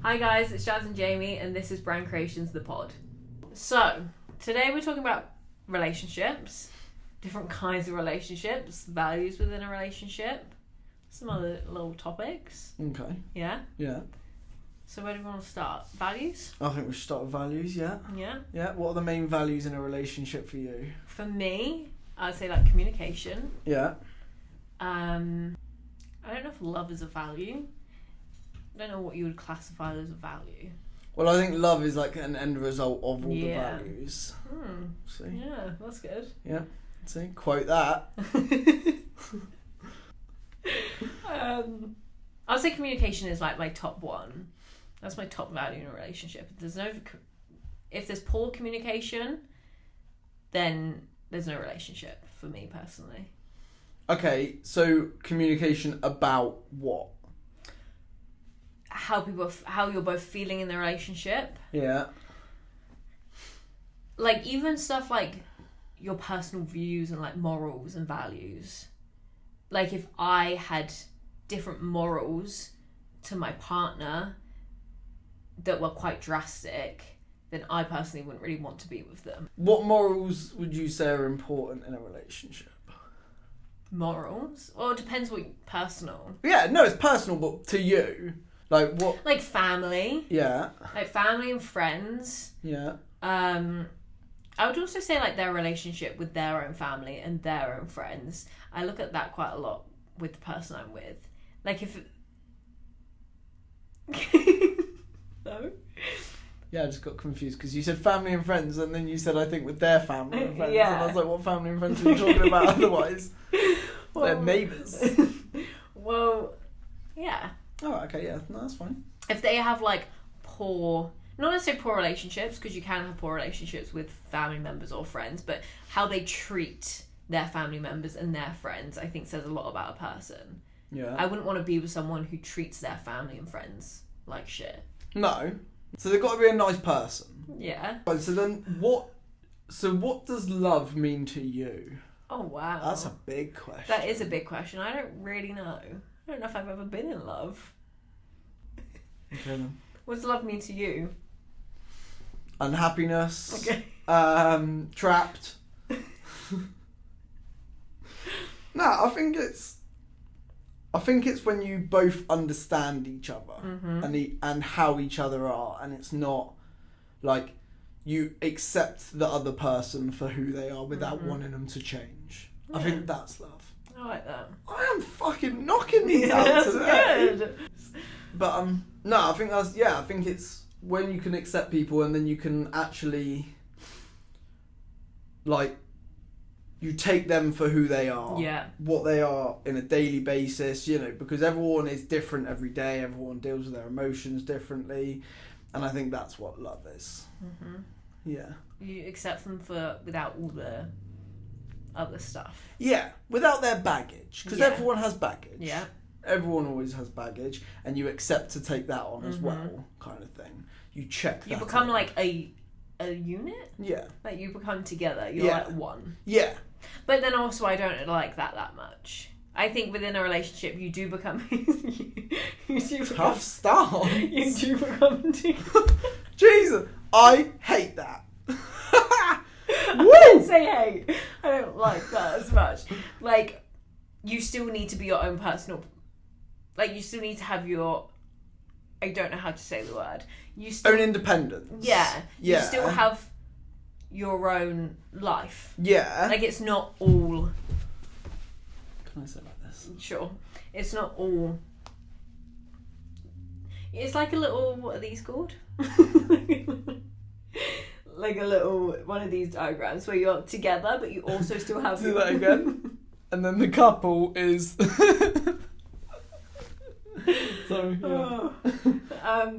Hi guys, it's Jazz and Jamie, and this is Brand Creations, the pod. So, today we're talking about relationships, different kinds of relationships, values within a relationship, some other little topics. Okay. Yeah? Yeah. So where do we want to start? Values? I think we should start with values, yeah. Yeah? Yeah. What are the main values in a relationship for you? For me, I'd say like communication. Yeah. I don't know if love is a value. I don't know what you would classify as a value. Well, I think love is like an end result of all the Yeah. values. See? Yeah, that's good. Yeah. See? Quote that. I'll say communication is like my top one. That's my top value in a relationship. If there's poor communication, then there's no relationship for me personally. Okay, so communication about what? How you're both feeling in the relationship. Yeah. Like even stuff like your personal views and like morals and values. Like if I had different morals to my partner that were quite drastic, then I personally wouldn't really want to be with them. What morals would you say are important in a relationship? Morals? Well, it depends what personal. Yeah, no, it's personal, but to you. Like what? Like family. Yeah. Like family and friends. Yeah. I would also say like their relationship with their own family and their own friends. I look at that quite a lot with the person I'm with. Like if... No? Yeah, I just got confused because you said family and friends and then you said I think with their family and friends. Yeah. And I was like, what family and friends are you talking about otherwise? Well, They're neighbours. Well, yeah. Oh, okay, yeah. No, that's fine. If they have like poor... Not necessarily poor relationships, because you can have poor relationships with family members or friends, but how they treat their family members and their friends, I think says a lot about a person. Yeah. I wouldn't want to be with someone who treats their family and friends like shit. No. So they've got to be a nice person. Yeah. Right, so then what does love mean to you? Oh, wow. That's a big question. That is a big question. I don't really know. I don't know if I've ever been in love. Okay then. What does love mean to you? Unhappiness. Okay. Trapped. No, I think it's when you both understand each other and how each other are, and it's not like you accept the other person for who they are without wanting them to change. Yeah. I think that's love. I like that. I am fucking knocking these out That's today. good. But no, I think I think it's when you can accept people and then you can actually like you take them for who they are. Yeah. What they are in a daily basis, you know, because everyone is different every day, everyone deals with their emotions differently, and I think that's what love is. Mm-hmm. Yeah. You accept them without all the other stuff. Yeah, without their baggage, because everyone has baggage. Yeah. Everyone always has baggage, and you accept to take that on as well, kind of thing. You check that. You become out. like a unit. Yeah. Like you become together. You're like one. Yeah. But then also I don't like that much. I think within a relationship you do become Tough start. You do become together. Jesus, I hate that. I didn't say hate. I don't like that as much. Like you still need to be your own personal. Like you still need to have your. I don't know how to say the word. You still own independence. Yeah. Yeah. You still have your own life. Yeah. Like it's not all. Can I say it like this? Sure. It's not all. It's like a little. What are these called? Like a little one of these diagrams where you're together, but you also still have. Do that again. And then the couple is. Sorry. Yeah.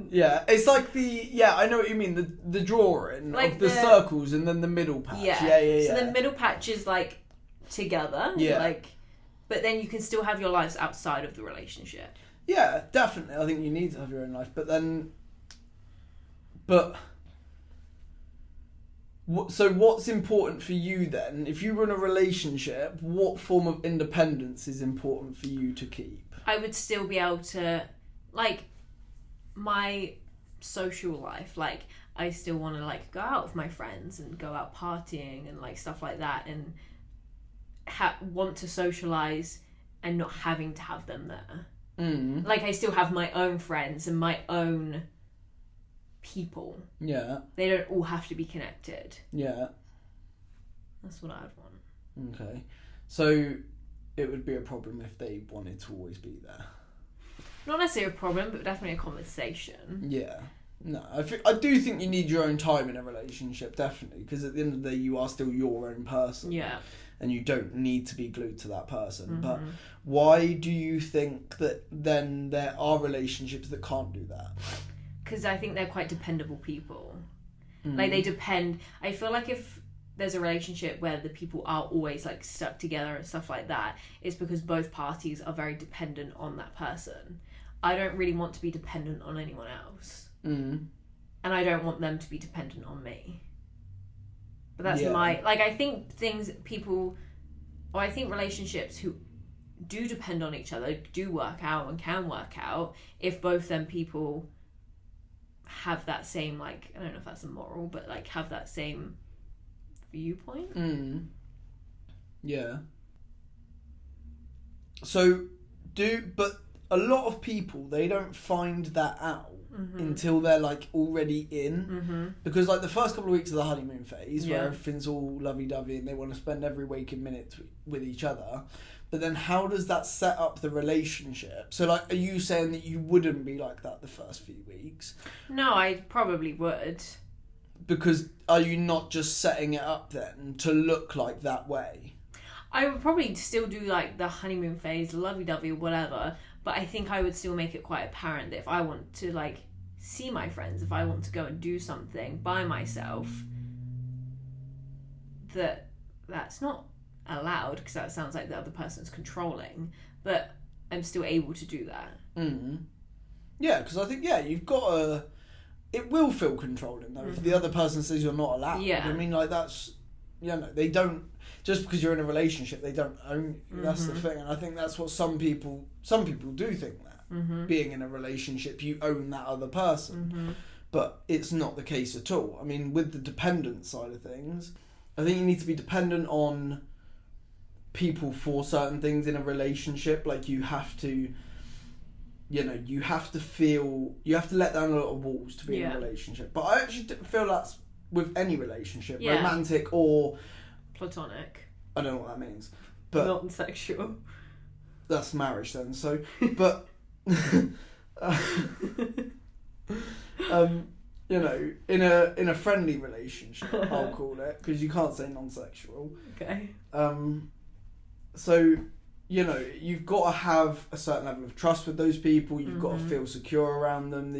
Yeah, it's like I know what you mean. The drawing like of the circles and then the middle patch. Yeah. So the middle patch is like together. Yeah. Like, but then you can still have your lives outside of the relationship. Yeah, definitely. I think you need to have your own life, so what's important for you then? If you were in a relationship, what form of independence is important for you to keep? I would still be able to, like, my social life. Like, I still want to like go out with my friends and go out partying and like stuff like that, and want to socialize and not having to have them there. Like, I still have my own friends and my own people. Yeah. They don't all have to be connected. Yeah. That's what I'd want. Okay. So it would be a problem if they wanted to always be there. Not necessarily a problem, but definitely a conversation. Yeah. No, I do think you need your own time in a relationship, definitely, because at the end of the day, you are still your own person. Yeah. And you don't need to be glued to that person. But why do you think that then there are relationships that can't do that? Because I think they're quite dependable people. Like, they depend. I feel like if there's a relationship where the people are always like stuck together and stuff like that, it's because both parties are very dependent on that person. I don't really want to be dependent on anyone else. And I don't want them to be dependent on me. But that's I think relationships who do depend on each other do work out and can work out if both them people have that same, like, I don't know if that's a moral, but like have that same viewpoint. Yeah. So but a lot of people, they don't find that out until they're like already in, because like the first couple of weeks of the honeymoon phase where everything's all lovey-dovey and they want to spend every waking minute with each other, but then how does that set up the relationship? So like, are you saying that you wouldn't be like that the first few weeks? No, I probably would. Because are you not just setting it up then to look like that way? I would probably still do like the honeymoon phase, lovey-dovey or whatever, but I think I would still make it quite apparent that if I want to like see my friends, if I want to go and do something by myself, that's not allowed, because that sounds like the other person's controlling, but I'm still able to do that. Yeah, because I think, you've got to... It will feel controlling, though, if the other person says you're not allowed. Yeah. I mean, like, that's... they don't... Just because you're in a relationship, they don't own you. That's the thing. And I think that's what some people do think that. Being in a relationship, you own that other person. But it's not the case at all. I mean, with the dependent side of things, I think you need to be dependent on people for certain things in a relationship. Like, you have to... you have to let down a lot of walls to be in a relationship. But I actually feel that's with any relationship, romantic or... Platonic. I don't know what that means. But non-sexual. That's marriage then. So, but... in a friendly relationship, I'll call it, because you can't say non-sexual. Okay. So... you've got to have a certain level of trust with those people. You've got to feel secure around them.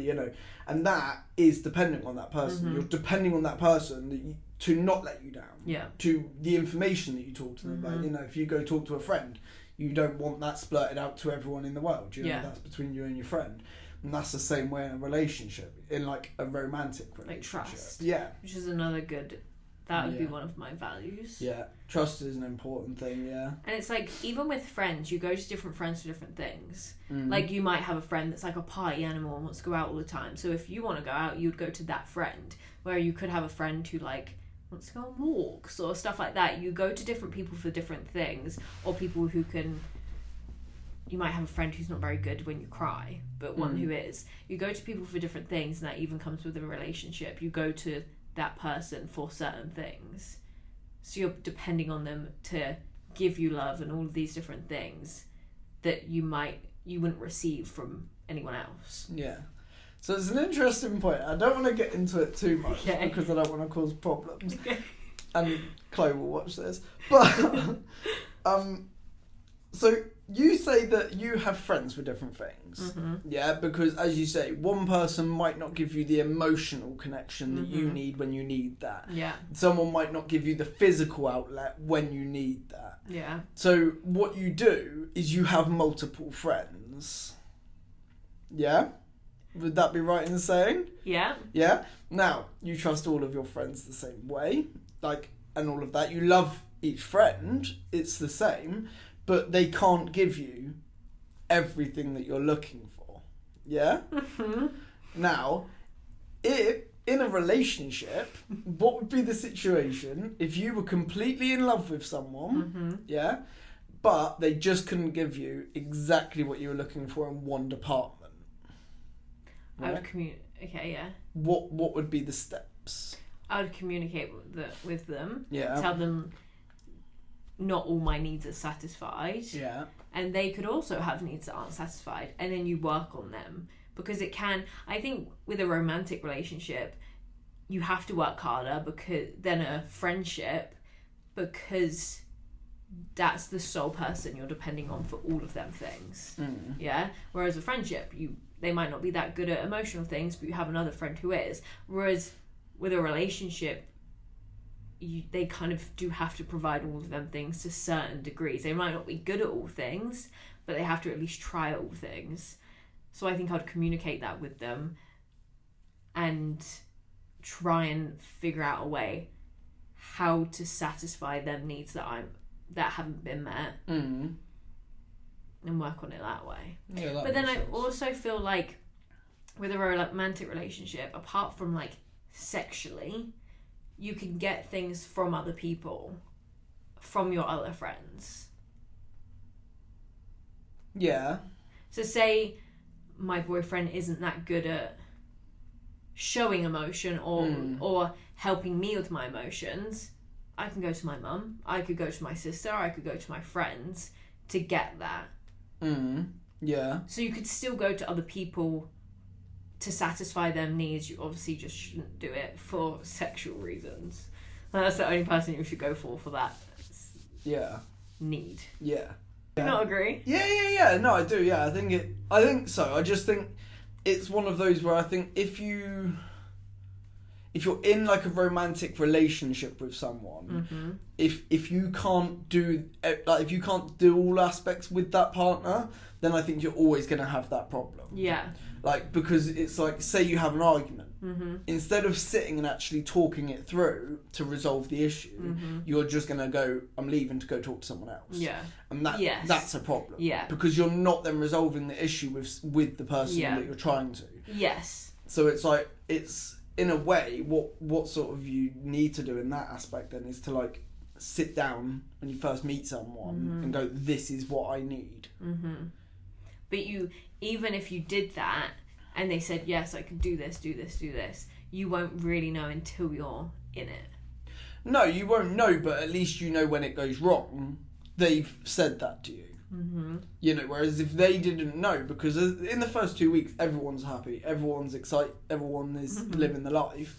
And that is dependent on that person. You're depending on that person to not let you down. Yeah. To the information that you talk to them about. If you go talk to a friend, you don't want that splurted out to everyone in the world. That's between you and your friend. And that's the same way in a relationship, in like a romantic relationship. Like trust. Yeah. Which is another good... That would be one of my values. Yeah, trust is an important thing, And it's like, even with friends, you go to different friends for different things. Like, you might have a friend that's like a party animal and wants to go out all the time. So if you want to go out, you'd go to that friend. Where you could have a friend who like wants to go on walks or stuff like that. You go to different people for different things. Or people who can... You might have a friend who's not very good when you cry, but one who is. You go to people for different things, and that even comes with a relationship. You go to that person for certain things, so you're depending on them to give you love and all of these different things that you wouldn't receive from anyone else. So it's an interesting point. I don't want to get into it too much because I don't want to cause problems. And Chloe will watch this, but so you say that you have friends for different things, because as you say, one person might not give you the emotional connection that you need when you need that. Someone might not give you the physical outlet when you need that. So what you do is you have multiple friends. Would that be right in saying? Yeah. Now, you trust all of your friends the same way, and all of that. You love each friend, it's the same. But they can't give you everything that you're looking for. Now, if in a relationship, what would be the situation if you were completely in love with someone, yeah, but they just couldn't give you exactly what you were looking for in one department? I would okay, yeah. What would be the steps? I would communicate with them. Yeah. Tell them not all my needs are satisfied. Yeah. And they could also have needs that aren't satisfied, and then you work on them. Because it can, I think with a romantic relationship, you have to work harder than a friendship, because that's the sole person you're depending on for all of them things. Yeah? Whereas a friendship, they might not be that good at emotional things, but you have another friend who is. Whereas with a relationship, they kind of do have to provide all of them things to certain degrees. They might not be good at all things, but they have to at least try all things. So I think I'd communicate that with them and try and figure out a way how to satisfy them needs that haven't been met, and work on it that way. Yeah, but then I also feel like with a romantic relationship, apart from like sexually, you can get things from other people, from your other friends. Yeah. So say my boyfriend isn't that good at showing emotion or helping me with my emotions, I can go to my mum, I could go to my sister, I could go to my friends to get that. Yeah. So you could still go to other people to satisfy their needs. You obviously just shouldn't do it for sexual reasons. And that's the only person you should go for that need. Yeah. Do you not agree? Yeah. No, I do. Yeah, I think so. I just think it's one of those where I think if you're in like a romantic relationship with someone, if you can't do all aspects with that partner, then I think you're always going to have that problem. Yeah. Like, because it's like, say you have an argument, instead of sitting and actually talking it through to resolve the issue, you're just going to go, I'm leaving to go talk to someone else. Yeah. And that's a problem. Yeah. Because you're not then resolving the issue with the person that you're trying to. Yes. So it's like, it's, in a way, what sort of you need to do in that aspect then is to like sit down when you first meet someone and go, this is what I need. But even if you did that and they said, yes, I can do this, you won't really know until you're in it. No, you won't know, but at least you know when it goes wrong, they've said that to you. You know, whereas if they didn't know, because in the first 2 weeks, everyone's happy, everyone's excited, everyone is living the life,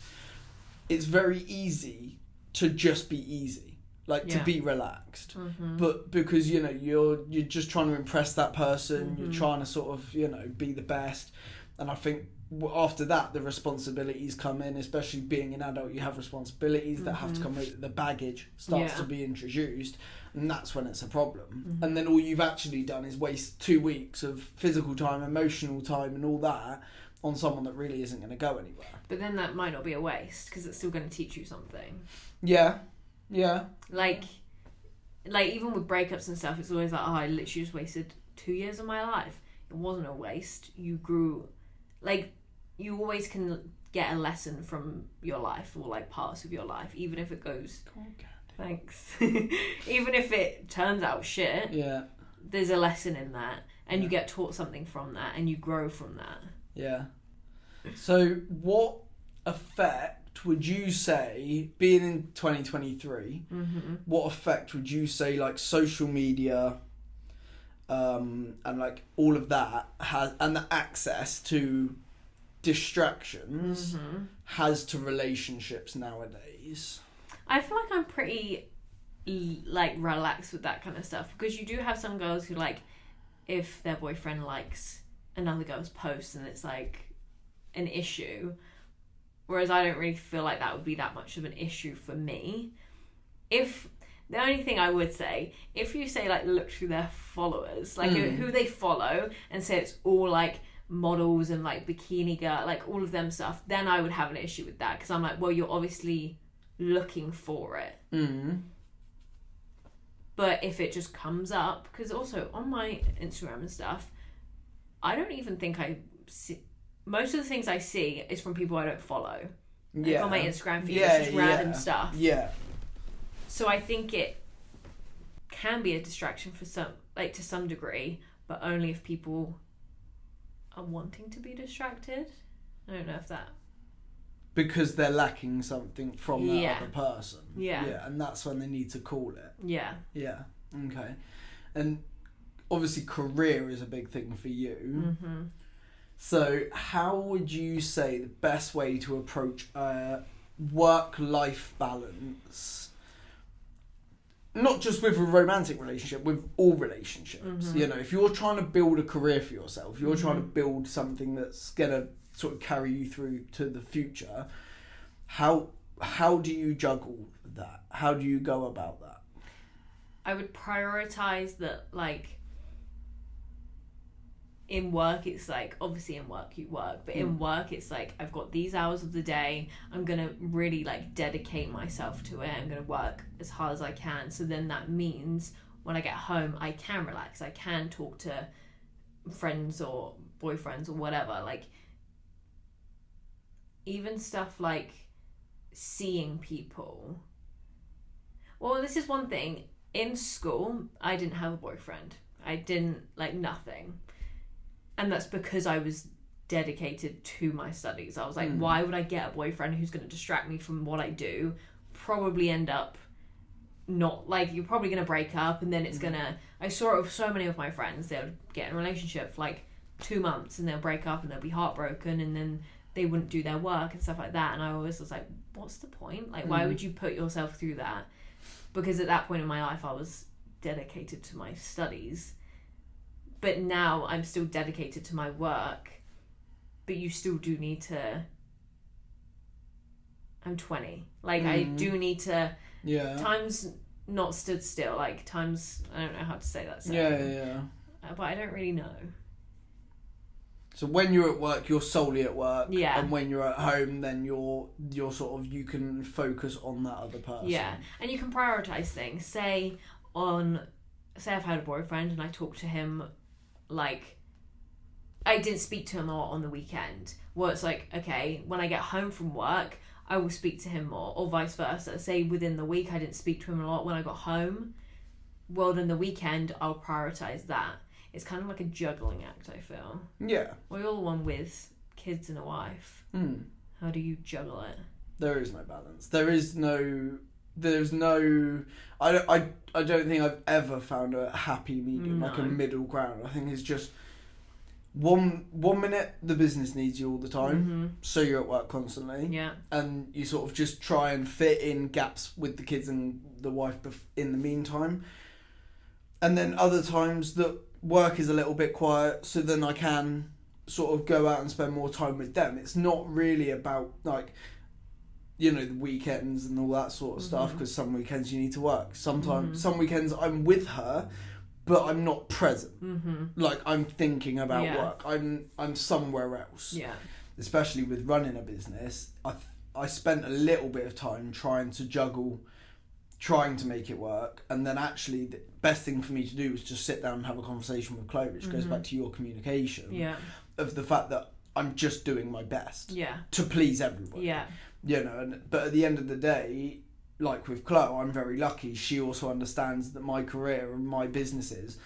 it's very easy to just be easy. Like, to be relaxed. But because, you know, you're just trying to impress that person, you're trying to sort of, you know, be the best. And I think after that, the responsibilities come in, especially being an adult, you have responsibilities that have to come with the baggage starts to be introduced. And that's when it's a problem. And then all you've actually done is waste 2 weeks of physical time, emotional time and all that on someone that really isn't going to go anywhere. But then that might not be a waste, because it's still going to teach you something. Yeah. Like even with breakups and stuff, it's always like, oh, I literally just wasted 2 years of my life. It wasn't a waste. You grew. Like, you always can get a lesson from your life, or like parts of your life, even if it goes... Thanks. Even if it turns out shit, there's a lesson in that, and you get taught something from that, and you grow from that. Yeah. So what effect would you say, being in 2023, what effect would you say like social media and like all of that has, and the access to distractions has to relationships nowadays? I feel like I'm pretty like relaxed with that kind of stuff, because you do have some girls who, like, if their boyfriend likes another girl's post and it's like an issue, whereas I don't really feel like that would be that much of an issue for me. If the only thing I would say, if you say like look through their followers, like who they follow, and say it's all like models and like bikini girl, like all of them stuff, then I would have an issue with that, because I'm like, well, you're obviously looking for it. But if it just comes up, because also on my Instagram and stuff, I don't even think I most of the things I see is from people I don't follow. Like Yeah. on my Instagram feed, Yeah, it's just random yeah. stuff. Yeah. So I think it can be a distraction for some, like to some degree, but only if people are wanting to be distracted. I don't know if that. Because they're lacking something from that Yeah. other person. Yeah. Yeah, and that's when they need to call it. Yeah. Yeah. Okay. And obviously career is a big thing for you. Mm-hmm. So how would you say the best way to approach a work-life balance, not just with a romantic relationship, with all relationships? Mm-hmm. You know, if you're trying to build a career for yourself, you're trying to Mm-hmm. build something that's gonna sort of carry you through to the future, how do you juggle that? How do you go about that? I would prioritize that, like, in work, it's like, obviously in work you work, but in work it's like, I've got these hours of the day, I'm gonna really like dedicate myself to it, I'm gonna work as hard as I can. So then that means when I get home, I can relax, I can talk to friends or boyfriends or whatever. Like, even stuff like seeing people. Well, this is one thing. In school, I didn't have a boyfriend. I didn't, like, nothing. And that's because I was dedicated to my studies. I was like, why would I get a boyfriend who's going to distract me from what I do? Probably end up not, like, you're probably going to break up, and then it's going to... I saw it with so many of my friends. They'll get in a relationship for, like, 2 months, and they'll break up, and they'll be heartbroken, and then they wouldn't do their work and stuff like that. And I always was like, what's the point? Like, why would you put yourself through that? Because at that point in my life, I was dedicated to my studies. But now I'm still dedicated to my work. But you still do need to... I'm 20. Like, I do need to... Yeah. Time's not stood still. Like, time's... I don't know how to say that. Yeah. But I don't really know. So when you're at work, you're solely at work. Yeah. And when you're at home, then you're sort of, you can focus on that other person. Yeah. And you can prioritise things. Say I've had a boyfriend and I talk to him, like, I didn't speak to him a lot on the weekend. Well, it's like, okay, when I get home from work, I will speak to him more, or vice versa. Say within the week I didn't speak to him a lot when I got home. Well, then the weekend I'll prioritise that. It's kind of like a juggling act, I feel. Yeah. Well, you're the one with kids and a wife. How do you juggle it? There is no balance. There's no... I don't think I've ever found a happy medium, like a middle ground. I think it's just one minute the business needs you all the time, so you're at work constantly. Yeah. And you sort of just try and fit in gaps with the kids and the wife in the meantime. And then other times that work is a little bit quiet, so then I can sort of go out and spend more time with them. It's not really about, like, you know, the weekends and all that sort of stuff, because some weekends you need to work. Sometimes, some weekends I'm with her, but I'm not present. Like, I'm thinking about work. I'm somewhere else. Yeah. Especially with running a business, I spent a little bit of time trying to juggle, trying to make it work, and then actually the best thing for me to do was just sit down and have a conversation with Chloe, which goes back to your communication. Yeah. Of the fact that I'm just doing my best. Yeah. To please everybody. Yeah. You know, but at the end of the day, like with Chloe, I'm very lucky. She also understands that my career and my businesses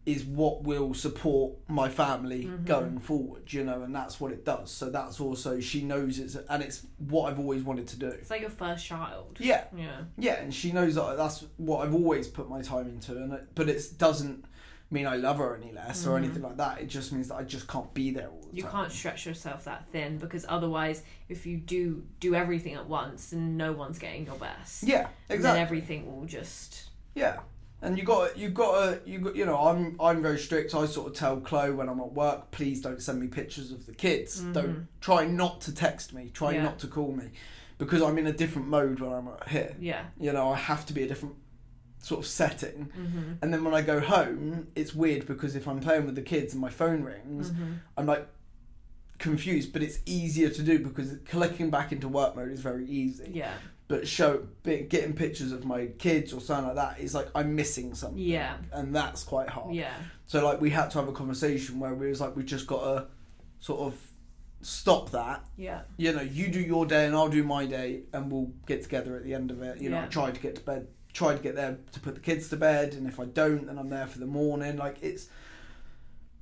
is what will support my family going forward, you know, and that's what it does. So that's also, she knows it's what I've always wanted to do. It's like your first child. Yeah. Yeah. Yeah, and she knows that that's what I've always put my time into, but it doesn't mean I love her any less or anything like that. It just means that I just can't be there all the time. You can't stretch yourself that thin, because otherwise, if you do everything at once, then no one's getting your best. Yeah, exactly. And then everything will just... Yeah. And you know, I'm very strict. I sort of tell Chloe when I'm at work, please don't send me pictures of the kids. Don't try not to text me. Try not to call me, because I'm in a different mode when I'm here. Yeah. You know, I have to be a different sort of setting. And then when I go home, it's weird, because if I'm playing with the kids and my phone rings, I'm like confused. But it's easier to do because clicking back into work mode is very easy. Yeah. But getting pictures of my kids or something like that is like I'm missing something. Yeah. And that's quite hard. Yeah. So like we had to have a conversation where we was like, we just got to sort of stop that. Yeah. You know, you do your day and I'll do my day, and we'll get together at the end of it. You know, Yeah. I try to get to bed, try to get there to put the kids to bed, and if I don't, then I'm there for the morning. Like,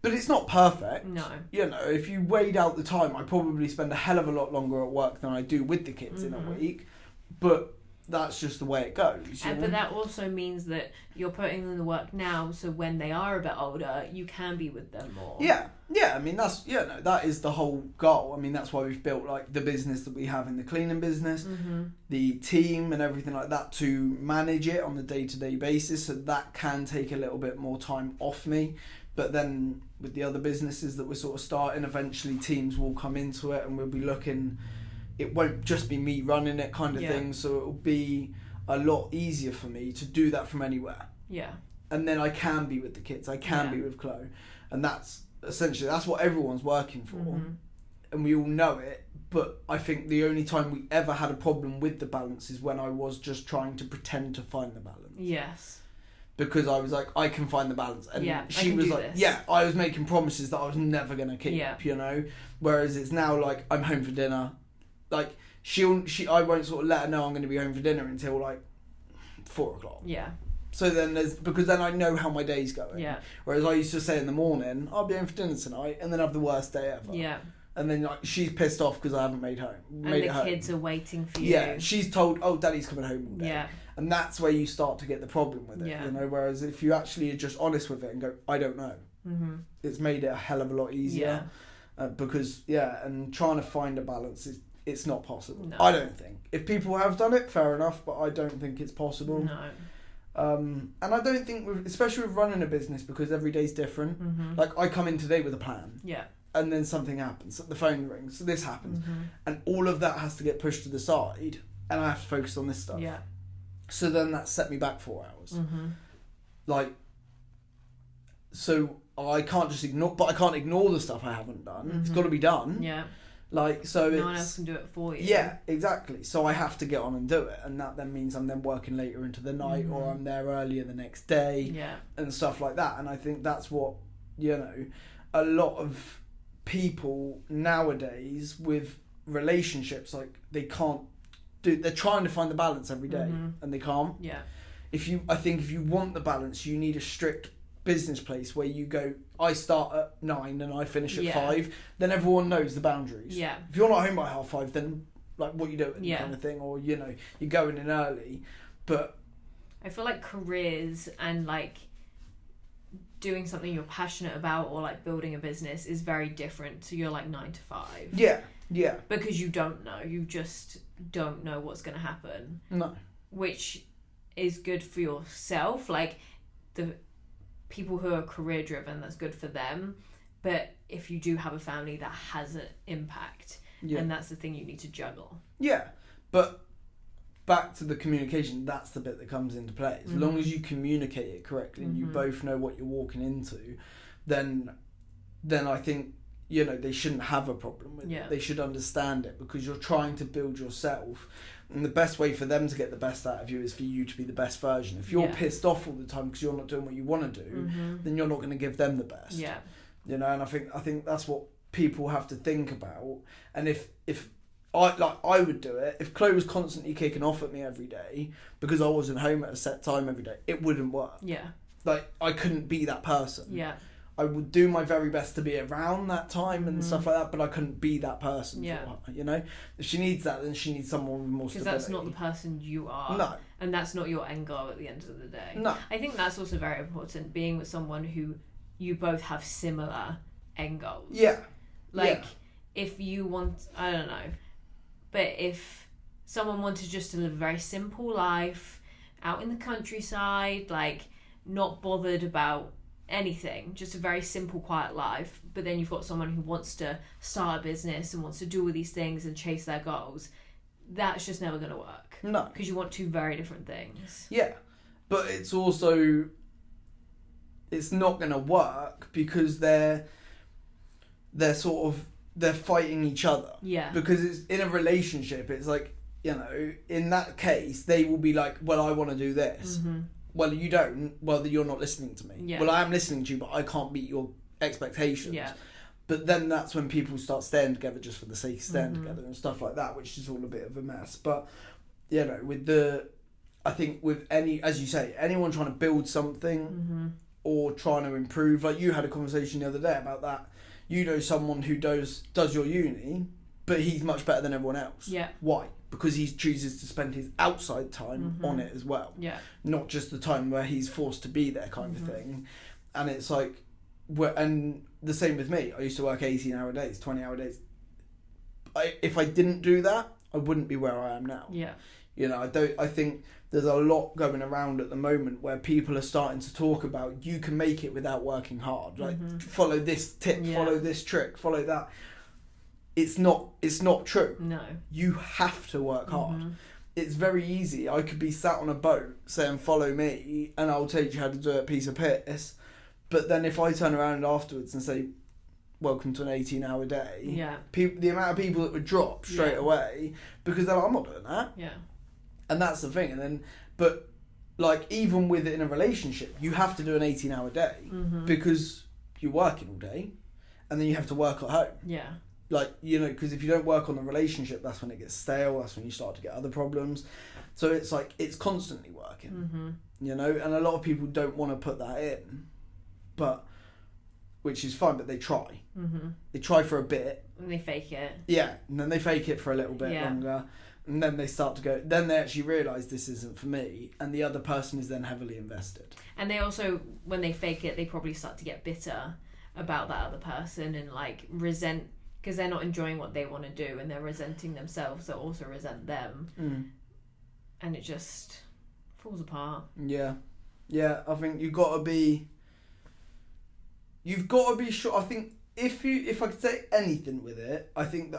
but it's not perfect. No. You know, if you weighed out the time, I probably spend a hell of a lot longer at work than I do with the kids in a week. But that's just the way it goes. But that also means that you're putting in the work now, so when they are a bit older, you can be with them more. Yeah. I mean, that is the whole goal. I mean, that's why we've built like the business that we have in the cleaning business, the team and everything like that to manage it on a day-to-day basis. So that can take a little bit more time off me. But then with the other businesses that we're sort of starting, eventually teams will come into it and we'll be looking. It won't just be me running it kind of thing. So it'll be a lot easier for me to do that from anywhere. Yeah. And then I can be with the kids. I can be with Chloe. And that's what everyone's working for. And we all know it. But I think the only time we ever had a problem with the balance is when I was just trying to pretend to find the balance. Yes. Because I was like, I can find the balance. And she was like, I was making promises that I was never going to keep, you know? Whereas it's now like, I'm home for dinner. Like, I won't sort of let her know I'm going to be home for dinner until like 4:00. Yeah. So then because then I know how my day's going. Yeah. Whereas I used to say in the morning, I'll be home for dinner tonight, and then have the worst day ever. Yeah. And then like, she's pissed off because I haven't made And it home. kids are waiting for you. Yeah, she's told, oh, Daddy's coming home all day. Yeah. And that's where you start to get the problem with it, Yeah. you know. Whereas if you actually are just honest with it and go, I don't know, it's made it a hell of a lot easier. Because and trying to find a balance it's not possible. No. I don't think. If people have done it, fair enough, but I don't think it's possible. No. And I don't think, especially with running a business, because every day's different. Like, I come in today with a plan. Yeah. And then something happens. The phone rings. So this happens. And all of that has to get pushed to the side. And I have to focus on this stuff. Yeah. So then that set me back 4 hours. Like, so I can't just ignore, but I can't ignore the stuff I haven't done. It's got to be done. Yeah. Like, so no one else can do it for you. Yeah, exactly. So I have to get on and do it. And that then means I'm then working later into the night or I'm there earlier the next day. Yeah. And stuff like that. And I think that's what, you know, a lot of people nowadays with relationships, like, they can't do, they're trying to find the balance every day and they can't. Yeah. I think if you want the balance, you need a strict business place where you go, I start at 9 and I finish at 5, then everyone knows the boundaries. Yeah. If you're not home by 5:30, then like, what you doing? Yeah. Kind of thing. Or, you know, you're going in early. But I feel like careers and like doing something you're passionate about or like building a business is very different to your like 9 to 5. Yeah. Because you don't know. You just don't know what's going to happen. No. Which is good for yourself. Like, the people who are career driven, that's good for them. But if you do have a family, that has an impact. Yeah. And that's the thing you need to juggle. Yeah. But back to the communication, that's the bit that comes into play. As long as you communicate it correctly and you both know what you're walking into, then I think, you know, they shouldn't have a problem with it. They should understand it, because you're trying to build yourself. And the best way for them to get the best out of you is for you to be the best version. If you're pissed off all the time because you're not doing what you want to do, then you're not going to give them the best. Yeah. You know, and I think that's what people have to think about. And if I would do it, if Chloe was constantly kicking off at me every day because I wasn't home at a set time every day, it wouldn't work. Yeah. Like, I couldn't be that person. Yeah. I would do my very best to be around that time and stuff like that, but I couldn't be that person for her, you know? If she needs that, then she needs someone with more stability. Because that's not the person you are. No. And that's not your end goal at the end of the day. No. I think that's also very important, being with someone who you both have similar end goals. Yeah. Like, if you want, I don't know, but if someone wanted just to live a very simple life out in the countryside, like, not bothered about anything, just a very simple, quiet life, but then you've got someone who wants to start a business and wants to do all these things and chase their goals, that's just never going to work. No. Because you want two very different things. Yeah. But it's also, it's not going to work because they're fighting each other. Yeah. Because it's in a relationship, it's like, you know, in that case, they will be like, well, I want to do this. Well, you don't. Well, you're not listening to me. Yeah. Well, I am listening to you, but I can't meet your expectations. Yeah. But then that's when people start staying together just for the sake of staying together and stuff like that, which is all a bit of a mess. But, you know, I think with as you say, anyone trying to build something or trying to improve, like you had a conversation the other day about that. You know someone who does your uni, but he's much better than everyone else. Yeah. Why? Because he chooses to spend his outside time on it as well. Yeah. Not just the time where he's forced to be there kind of thing. And it's like, and the same with me. I used to work 18-hour days, 20-hour days. If I didn't do that, I wouldn't be where I am now. Yeah. You know, I think there's a lot going around at the moment where people are starting to talk about you can make it without working hard. Like follow this tip, follow this trick, follow that. It's not true. No. You have to work hard. It's very easy. I could be sat on a boat saying follow me and I'll teach you how to do a piece of piss. But then if I turn around afterwards and say welcome to an 18-hour day, the amount of people that would drop straight away because they're like, I'm not doing that. Yeah. And that's the thing. And then, but like even with it in a relationship, you have to do an 18-hour day because you're working all day and then you have to work at home. Yeah. Like, you know, because if you don't work on the relationship, that's when it gets stale. That's when you start to get other problems. So it's like, it's constantly working, you know, and a lot of people don't want to put that in, but, which is fine, but they try. They try for a bit. And they fake it. Yeah. And then they fake it for a little bit longer. And then they start to go, then they actually realise this isn't for me. And the other person is then heavily invested. And they also, when they fake it, they probably start to get bitter about that other person and like resent, because they're not enjoying what they want to do and they're resenting themselves that also resent them. And it just falls apart. Yeah. Yeah, I think you've got to be sure. I think if I could say anything with it, I think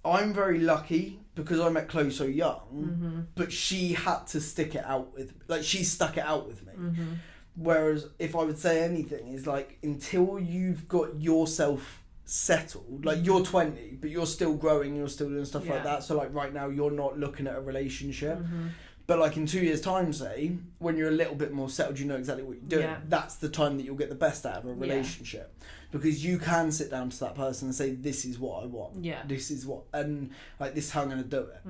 I'm very lucky because I met Chloe so young, but she had to stick it out she stuck it out with me. Whereas if I would say anything is like, until you've got yourself settled, like you're 20 but you're still growing, you're still doing stuff like that, so like right now you're not looking at a relationship, but like in 2 years time, say, when you're a little bit more settled, you know exactly what you're doing, that's the time that you'll get the best out of a relationship, because you can sit down to that person and say, this is what I want, this is what, and like this is how I'm going to do it,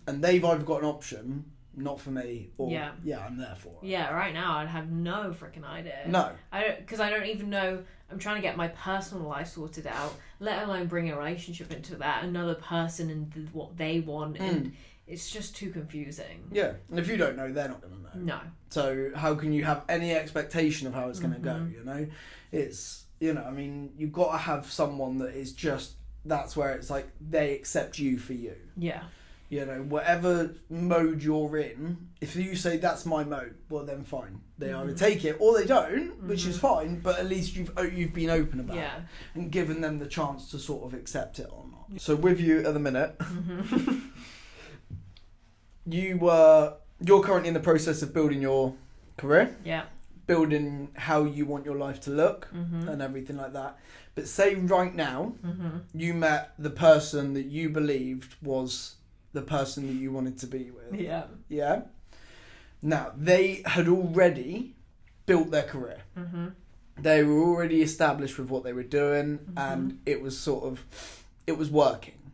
and they've either got an option, not for me, or I'm there for it. Yeah, right now I'd have no freaking idea. No. Because I don't even know. I'm trying to get my personal life sorted out, let alone bring a relationship into that, another person and what they want, and it's just too confusing. Yeah, and if you don't know, they're not going to know. No. So how can you have any expectation of how it's going to go, you know? It's, you know, I mean, you've got to have someone that is just, that's where it's like, they accept you for you. Yeah. You know, whatever mode you're in, if you say that's my mode, well then fine. They either take it or they don't, which is fine, but at least you've been open about it and given them the chance to sort of accept it or not. So with you at the minute, you're currently in the process of building your career. Yeah. Building how you want your life to look and everything like that. But say right now, you met the person that you believed was the person that you wanted to be with. Yeah. Yeah. Now, they had already built their career. They were already established with what they were doing, and it was working.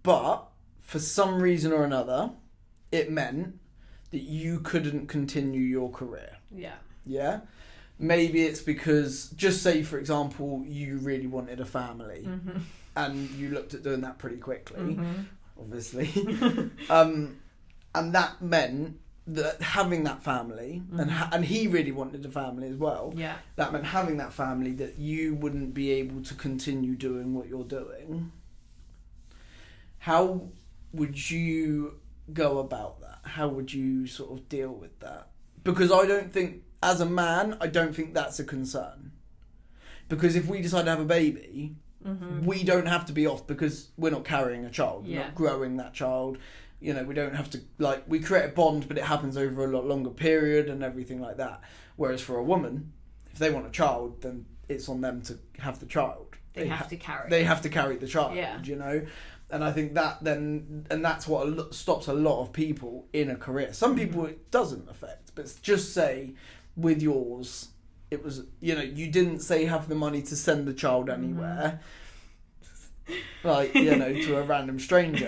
But for some reason or another, it meant that you couldn't continue your career. Yeah. Yeah? Maybe it's because, just say, for example, you really wanted a family, and you looked at doing that pretty quickly. Obviously. And that meant that having that family, and he really wanted a family as well, that meant having that family, that you wouldn't be able to continue doing what you're doing. How would you go about that? How would you sort of deal with that? Because I don't think, as a man, I don't think that's a concern. Because if we decide to have a baby, we don't have to be off because we're not carrying a child. We're not growing that child. You know, we don't have to, like, we create a bond, but it happens over a lot longer period and everything like that. Whereas for a woman, if they want a child, then it's on them to have the child. They have to carry. They have to carry the child, Yeah. you know? And I think that then, and that's what stops a lot of people in a career. Some people it doesn't affect, but just say with yours, it was, you know, you didn't say have the money to send the child anywhere. Like, you know, to a random stranger.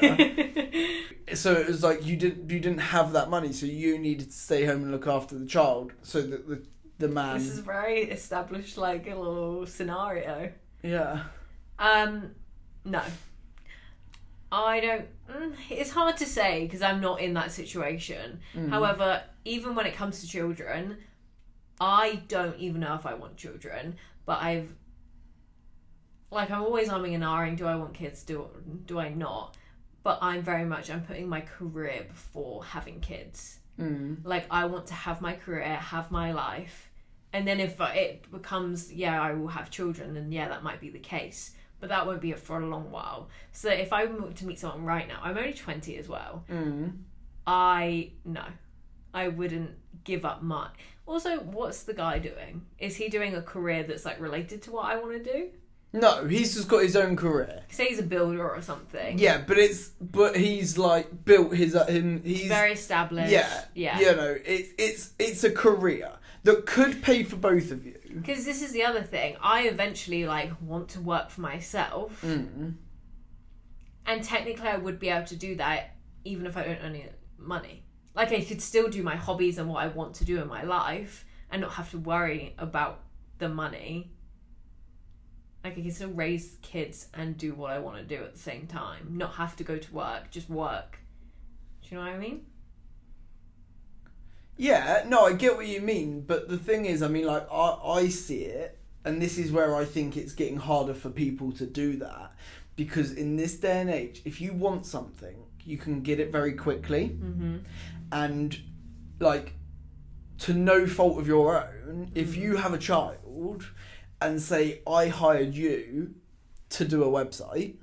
So it was like you didn't have that money, so you needed to stay home and look after the child, so that the man. This is very established, like a little scenario. Yeah. No. I don't. It's hard to say because I'm not in that situation. However, even when it comes to children, I don't even know if I want children, but I'm always umming and ahhing, do I want kids, do I not? But I'm putting my career before having kids. Like, I want to have my career, have my life, and then if it becomes, I will have children, then that might be the case. But that won't be it for a long while. So if I were to meet someone right now, I'm only 20 as well, I wouldn't give up much. Also, what's the guy doing? Is he doing a career that's like related to what I want to do? No, he's just got his own career. Say he's a builder or something. Yeah, but he's like built his he's very established. Yeah. You know, it's a career that could pay for both of you. Because this is the other thing. I eventually want to work for myself. And technically I would be able to do that even if I don't earn any money. Like, I could still do my hobbies and what I want to do in my life and not have to worry about the money. Like, I can still raise kids and do what I want to do at the same time. Not have to go to work, just work. Do you know what I mean? Yeah, no, I get what you mean. But the thing is, I mean, like, I see it, and this is where I think it's getting harder for people to do that. Because in this day and age, if you want something, you can get it very quickly. And, like, to no fault of your own, if you have a child and say, I hired you to do a website,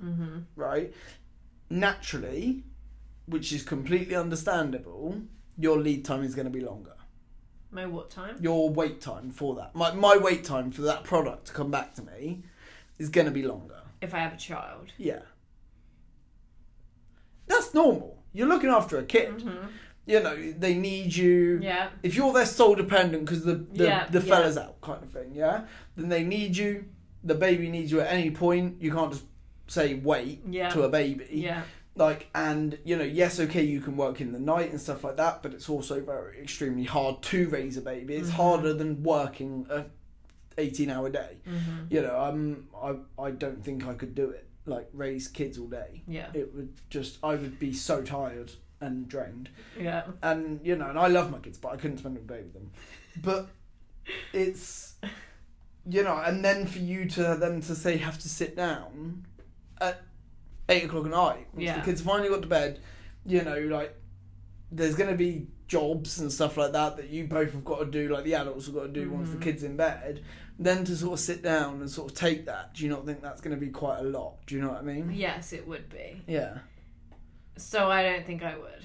right? Naturally, which is completely understandable, your lead time is going to be longer. My what time? Your wait time for that. My wait time for that product to come back to me is going to be longer. If I have a child. Yeah. That's normal. You're looking after a kid. You know, they need you. Yeah. If you're their sole dependent because the fella's out kind of thing, yeah? Then they need you. The baby needs you at any point. You can't just say wait to a baby. Yeah. Like, and, you know, yes, okay, you can work in the night and stuff like that, but it's also very extremely hard to raise a baby. It's harder than working a 18-hour day. You know, I don't think I could do it. Like, raise kids all day. Yeah. It would just, I would be so tired and drained. Yeah. And, you know, and I love my kids, but I couldn't spend all day with them. But it's, you know, and then for you to then to say have to sit down at 8 o'clock at night once the kids finally got to bed, you know, like, there's going to be jobs and stuff like that you both have got to do, like the adults have got to do once the kid's in bed. Then to sort of sit down and sort of take that, do you not think that's going to be quite a lot? Do you know what I mean? Yes, it would be. Yeah. So I don't think I would.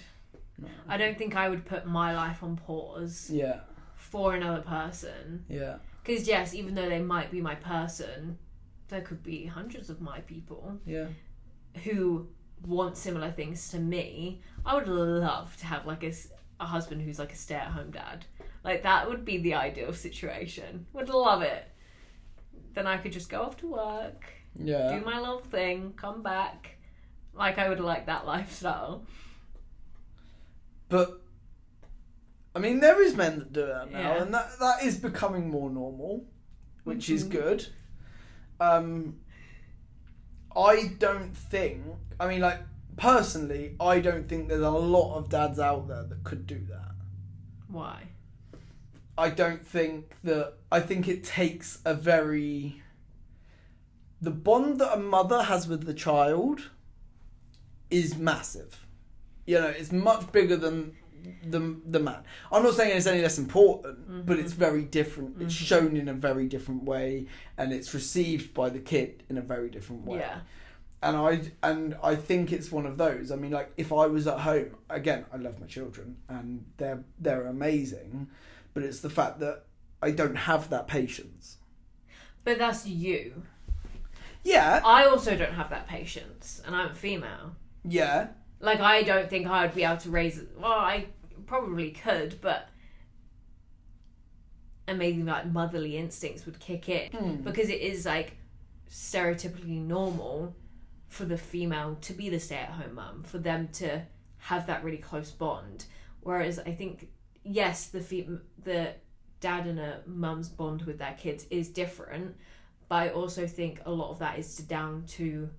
No. I don't think I would put my life on pause. Yeah. For another person. Yeah. Because yes, even though they might be my person, there could be hundreds of my people. Yeah. Who want similar things to me. I would love to have like a husband who's like a stay-at-home dad. Like, that would be the ideal situation. Would love it. Then I could just go off to work, do my little thing, come back. Like, I would like that lifestyle. But, I mean, there is men that do that now, Yeah. and that is becoming more normal, which is good. I don't think, I mean, like, personally, I don't think there's a lot of dads out there that could do that. Why? I think it takes the bond that a mother has with the child is massive. You know, it's much bigger than the man. I'm not saying it's any less important, but it's very different. It's shown in a very different way, and it's received by the kid in a very different way. Yeah. And I think it's one of those. I mean, like, if I was at home, again, I love my children and they're amazing, but it's the fact that I don't have that patience. But that's you. Yeah. I also don't have that patience, and I'm a female. Yeah. Like, I don't think I would be able to raise... Well, I probably could, but and maybe like motherly instincts would kick in, because it is like stereotypically normal for the female to be the stay-at-home mum, for them to have that really close bond. Whereas I think, yes, the dad and a mum's bond with their kids is different, but I also think a lot of that is down to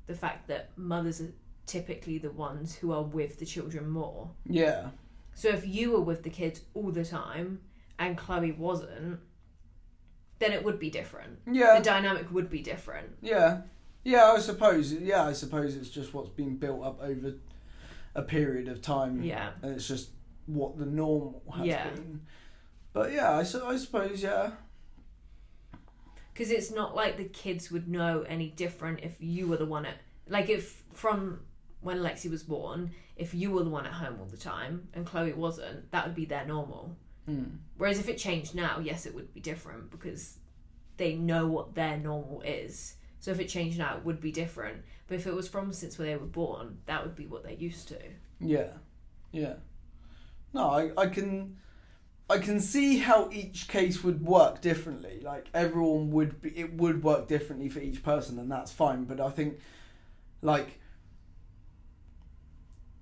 the fact that mothers are typically the ones who are with the children more. Yeah. So if you were with the kids all the time and Chloe wasn't, then it would be different. Yeah. The dynamic would be different. Yeah. Yeah, I suppose it's just what's been built up over a period of time. Yeah. And it's just what the normal has Yeah. been. But yeah, I suppose, yeah. Because it's not like the kids would know any different if you were the one if from when Lexi was born, if you were the one at home all the time and Chloe wasn't, that would be their normal. Whereas if it changed now, yes, it would be different because they know what their normal is. So if it changed now, it would be different. But if it was from since they were born, that would be what they're used to. Yeah. Yeah. No, I can see how each case would work differently. Like everyone it would work differently for each person, and that's fine. But I think like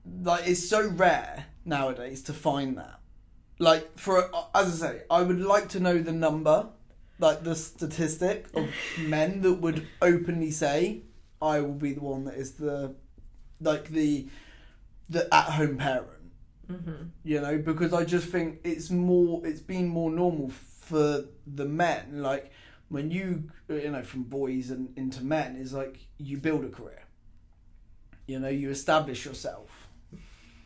it's so rare nowadays to find that. Like as I say, I would like to know the number, like the statistic of men that would openly say, I will be the one that is the at-home parent. You know, because I just think it's been more normal for the men. Like when you know, from boys and into men, is like you build a career. You know, you establish yourself,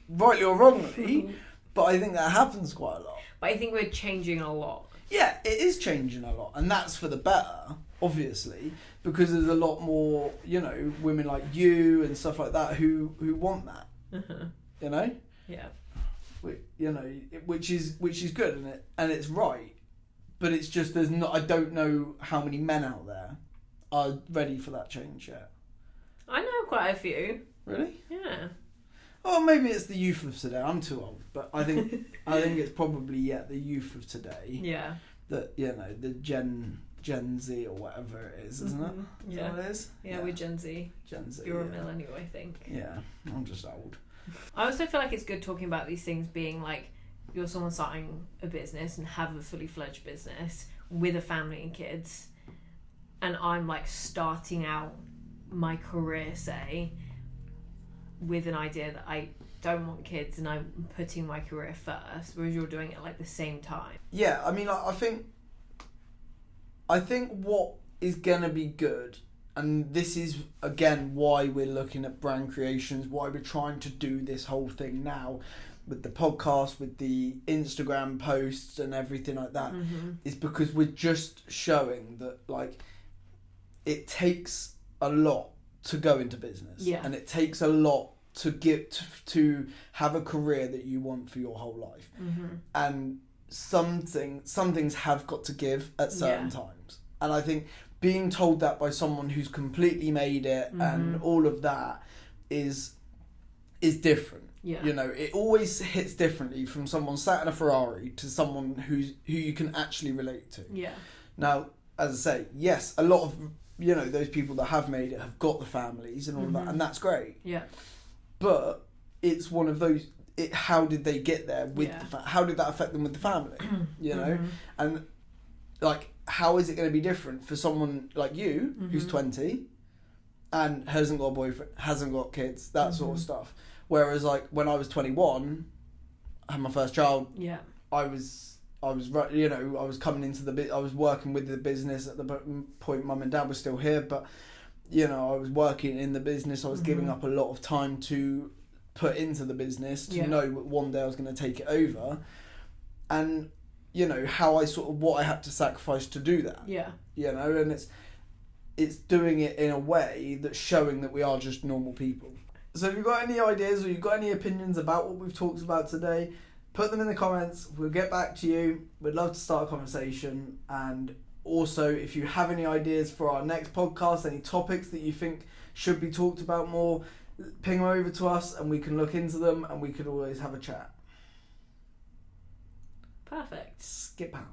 rightly or wrongly. But I think that happens quite a lot. But I think we're changing a lot. Yeah, it is changing a lot, and that's for the better, obviously, because there's a lot more, you know, women like you and stuff like that who want that. You know. Yeah. You know, which is good, and it's right, but it's just I don't know how many men out there are ready for that change yet. I know quite a few. Really? Yeah. Oh, maybe it's the youth of today. I'm too old, but I think it's probably the youth of today. Yeah. That, you know, the Gen Z or whatever it is, isn't it? Is that what it is? Yeah, we're Gen Z. Gen Z. You're a millennial, I think. Yeah, I'm just old. I also feel like it's good talking about these things being like, you're someone starting a business and have a fully fledged business with a family and kids, and I'm like starting out my career, say, with an idea that I don't want kids and I'm putting my career first, whereas you're doing it like the same time. Yeah, I mean, I think what is gonna be good, and this is again why we're looking at brand creations, why we're trying to do this whole thing now with the podcast, with the Instagram posts and everything like that, is because we're just showing that like it takes a lot to go into business, and it takes a lot to get to have a career that you want for your whole life, and some things have got to give at certain times, and I think being told that by someone who's completely made it and all of that is different. You know, it always hits differently from someone sat in a Ferrari to someone who you can actually relate to. Now, as I say, yes, a lot of, you know, those people that have made it have got the families and all of that, and that's great. But it's one of those. How did they get there with how did that affect them with the family? You know, and like, how is it going to be different for someone like you who's 20 and hasn't got a boyfriend, hasn't got kids, that sort of stuff? Whereas like when I was 21, I had my first child. I was you know, I was coming into I was working with the business at the point mum and dad were still here, but you know, I was working in the business. I was giving up a lot of time to put into the business to know that one day I was going to take it over, and you know how what I had to sacrifice to do that. You know, and it's doing it in a way that's showing that we are just normal people. So if you've got any ideas or you've got any opinions about what we've talked about today, put them in the comments. We'll get back to you. We'd love to start a conversation. And also, if you have any ideas for our next podcast, any topics that you think should be talked about more, ping them over to us and we can look into them and we could always have a chat. Perfect. Skip out.